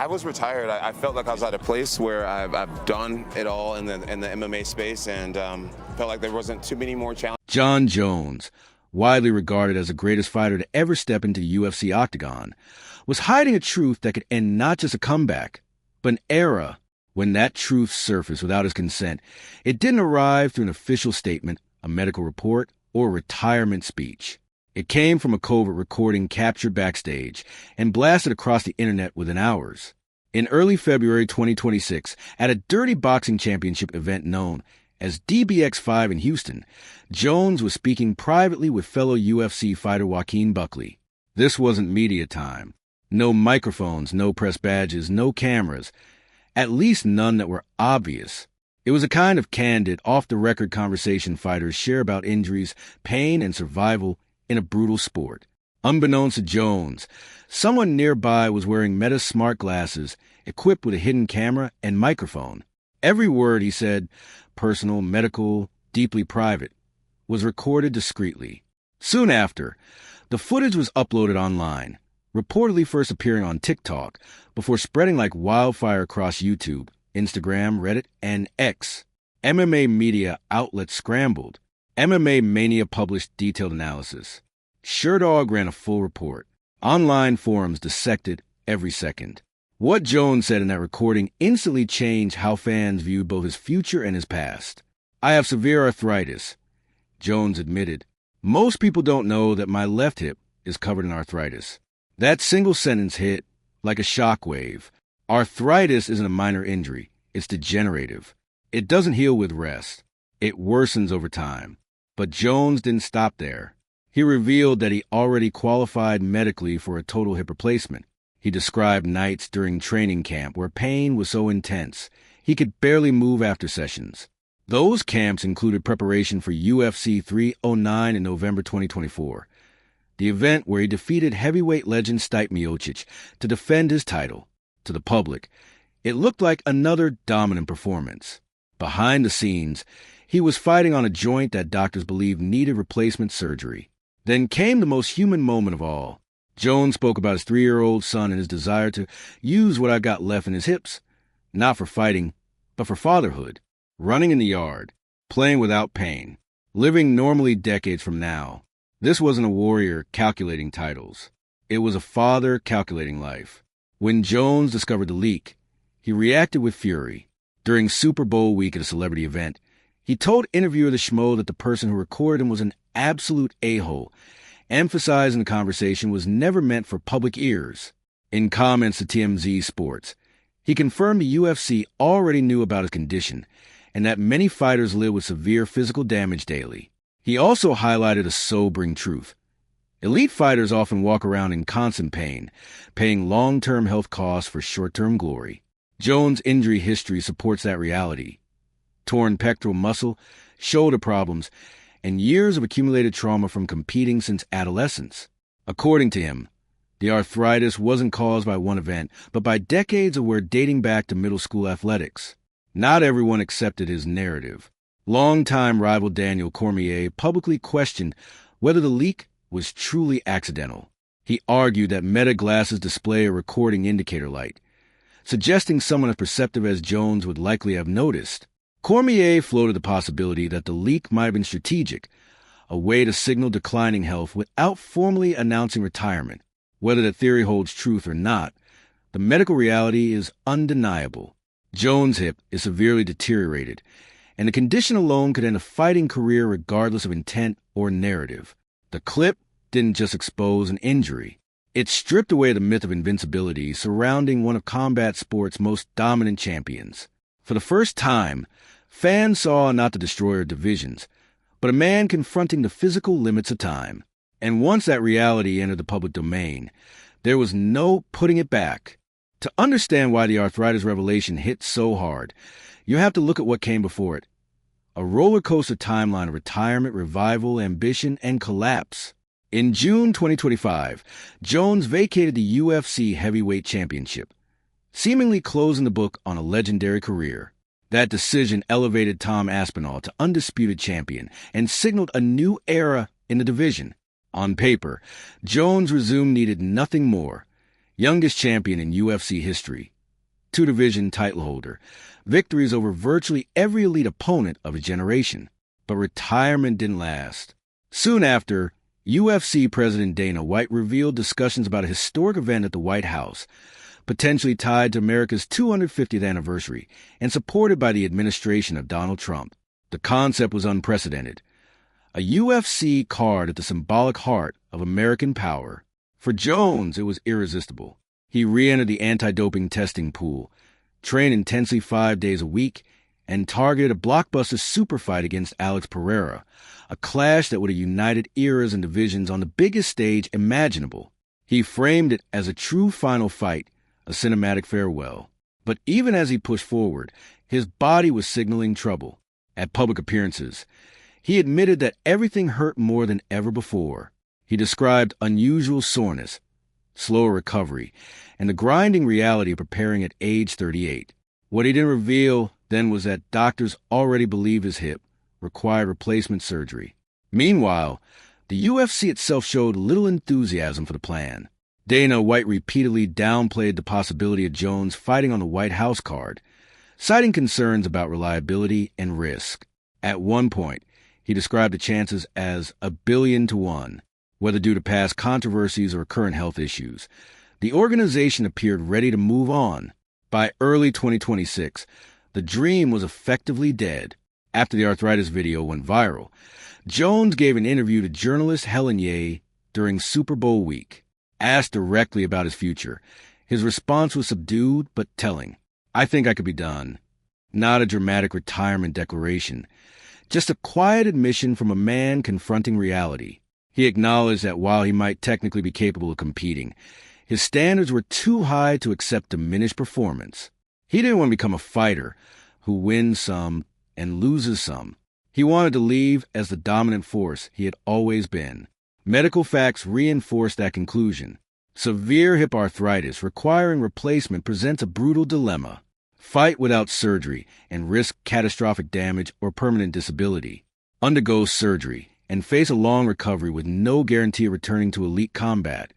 I was retired. I felt like I was at a place where I've done it all in the MMA space, and felt like there wasn't too many more challenges. Jon Jones, widely regarded as the greatest fighter to ever step into the UFC octagon, was hiding a truth that could end not just a comeback, but an era. When that truth surfaced without his consent, it didn't arrive through an official statement, a medical report, or a retirement speech. It came from a covert recording captured backstage and blasted across the internet within hours. In early February 2026, at a Dirty Boxing Championship event known as DBX5 in Houston, Jones was speaking privately with fellow UFC fighter Joaquin Buckley. This wasn't media time. No microphones, no press badges, no cameras. At least none that were obvious. It was a kind of candid, off-the-record conversation fighters share about injuries, pain, and survival in a brutal sport. Unbeknownst to Jones, someone nearby was wearing Meta smart glasses, equipped with a hidden camera and microphone. Every word he said, personal, medical, deeply private, was recorded discreetly. Soon after, the footage was uploaded online, reportedly first appearing on TikTok, before spreading like wildfire across YouTube, Instagram, Reddit, and X. MMA media outlets scrambled. MMA Mania published detailed analysis. Sherdog ran a full report. Online forums dissected every second. What Jones said in that recording instantly changed how fans viewed both his future and his past. "I have severe arthritis," Jones admitted. "Most people don't know that my left hip is covered in arthritis." That single sentence hit like a shockwave. Arthritis isn't a minor injury. It's degenerative. It doesn't heal with rest. It worsens over time. But Jones didn't stop there. He revealed that he already qualified medically for a total hip replacement. He described nights during training camp where pain was so intense he could barely move after sessions. Those camps included preparation for UFC 309 in November 2024. The event where he defeated heavyweight legend Stipe Miocic to defend his title. To the public, it looked like another dominant performance. Behind the scenes, he was fighting on a joint that doctors believed needed replacement surgery. Then came the most human moment of all. Jones spoke about his 3-year-old son and his desire to use what I got left in his hips, not for fighting, but for fatherhood. Running in the yard, playing without pain, living normally decades from now. This wasn't a warrior calculating titles. It was a father calculating life. When Jones discovered the leak, he reacted with fury. During Super Bowl week at a celebrity event, he told interviewer The Schmo that the person who recorded him was an absolute a-hole, emphasizing the conversation was never meant for public ears. In comments to TMZ Sports, he confirmed the UFC already knew about his condition and that many fighters live with severe physical damage daily. He also highlighted a sobering truth. Elite fighters often walk around in constant pain, paying long-term health costs for short-term glory. Jones' injury history supports that reality. Torn pectoral muscle, shoulder problems, and years of accumulated trauma from competing since adolescence. According to him, the arthritis wasn't caused by one event, but by decades of work dating back to middle school athletics. Not everyone accepted his narrative. Longtime rival Daniel Cormier publicly questioned whether the leak was truly accidental. He argued that Meta glasses display a recording indicator light, suggesting someone as perceptive as Jones would likely have noticed. Cormier floated the possibility that the leak might have been strategic, a way to signal declining health without formally announcing retirement. Whether the theory holds truth or not, the medical reality is undeniable. Jones' hip is severely deteriorated, and the condition alone could end a fighting career regardless of intent or narrative. The clip didn't just expose an injury. It stripped away the myth of invincibility surrounding one of combat sport's most dominant champions. For the first time, fans saw not the destroyer of divisions, but a man confronting the physical limits of time. And once that reality entered the public domain, there was no putting it back. To understand why the arthritis revelation hit so hard, you have to look at what came before it. A roller coaster timeline of retirement, revival, ambition, and collapse. In June 2025, Jones vacated the UFC Heavyweight Championship, seemingly closing the book on a legendary career. That decision elevated Tom Aspinall to undisputed champion and signaled a new era in the division. On paper, Jones' resume needed nothing more. youngest champion in UFC history, two-division title holder, victories over virtually every elite opponent of his generation. But retirement didn't last. Soon after, UFC President Dana White revealed discussions about a historic event at the White House, potentially tied to America's 250th anniversary and supported by the administration of Donald Trump. The concept was unprecedented. A UFC card at the symbolic heart of American power. For Jones, it was irresistible. He re-entered the anti-doping testing pool, trained intensely 5 days a week, and targeted a blockbuster super fight against Alex Pereira, a clash that would have united eras and divisions on the biggest stage imaginable. He framed it as a true final fight, a cinematic farewell. But even as he pushed forward, his body was signaling trouble. At public appearances, he admitted that everything hurt more than ever before. He described unusual soreness, slower recovery, and the grinding reality of preparing at age 38. What he didn't reveal then was that doctors already believed his hip required replacement surgery. Meanwhile, the UFC itself showed little enthusiasm for the plan. Dana White repeatedly downplayed the possibility of Jones fighting on the White House card, citing concerns about reliability and risk. At one point, he described the chances as 1,000,000,000 to 1, whether due to past controversies or current health issues. The organization appeared ready to move on. By early 2026, the dream was effectively dead. After the arthritis video went viral, Jones gave an interview to journalist Helen Ye during Super Bowl week. Asked directly about his future, his response was subdued but telling. "I think I could be done." Not a dramatic retirement declaration, just a quiet admission from a man confronting reality. He acknowledged that while he might technically be capable of competing, his standards were too high to accept diminished performance. He didn't want to become a fighter who wins some and loses some. He wanted to leave as the dominant force he had always been. Medical facts reinforced that conclusion. Severe hip arthritis requiring replacement presents a brutal dilemma. Fight without surgery and risk catastrophic damage or permanent disability. Undergo surgery and face a long recovery with no guarantee of returning to elite combat,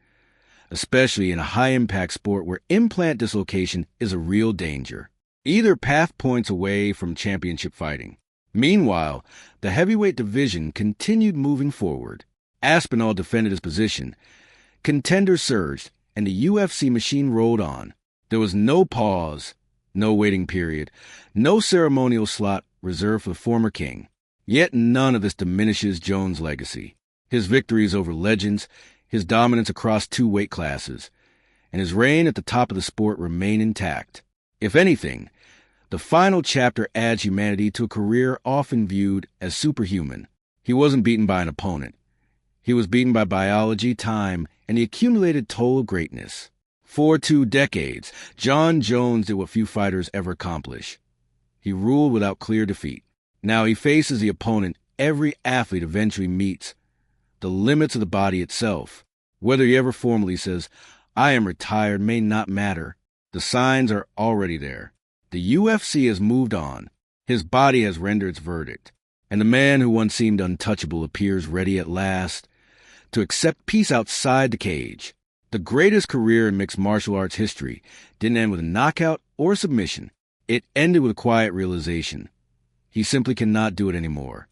especially in a high-impact sport where implant dislocation is a real danger. Either path points away from championship fighting. Meanwhile, the heavyweight division continued moving forward. Aspinall defended his position. Contenders surged, and the UFC machine rolled on. There was no pause, no waiting period, no ceremonial slot reserved for the former king. Yet none of this diminishes Jones' legacy. His victories over legends, his dominance across 2 weight classes, and his reign at the top of the sport remain intact. If anything, the final chapter adds humanity to a career often viewed as superhuman. He wasn't beaten by an opponent. He was beaten by biology, time, and the accumulated toll of greatness. For 2 decades, Jon Jones did what few fighters ever accomplish. He ruled without clear defeat. Now he faces the opponent every athlete eventually meets, the limits of the body itself. Whether he ever formally says, "I am retired," may not matter. The signs are already there. The UFC has moved on. His body has rendered its verdict. And the man who once seemed untouchable appears ready at last to accept peace outside the cage. The greatest career in mixed martial arts history didn't end with a knockout or submission. It ended with a quiet realization. He simply cannot do it anymore.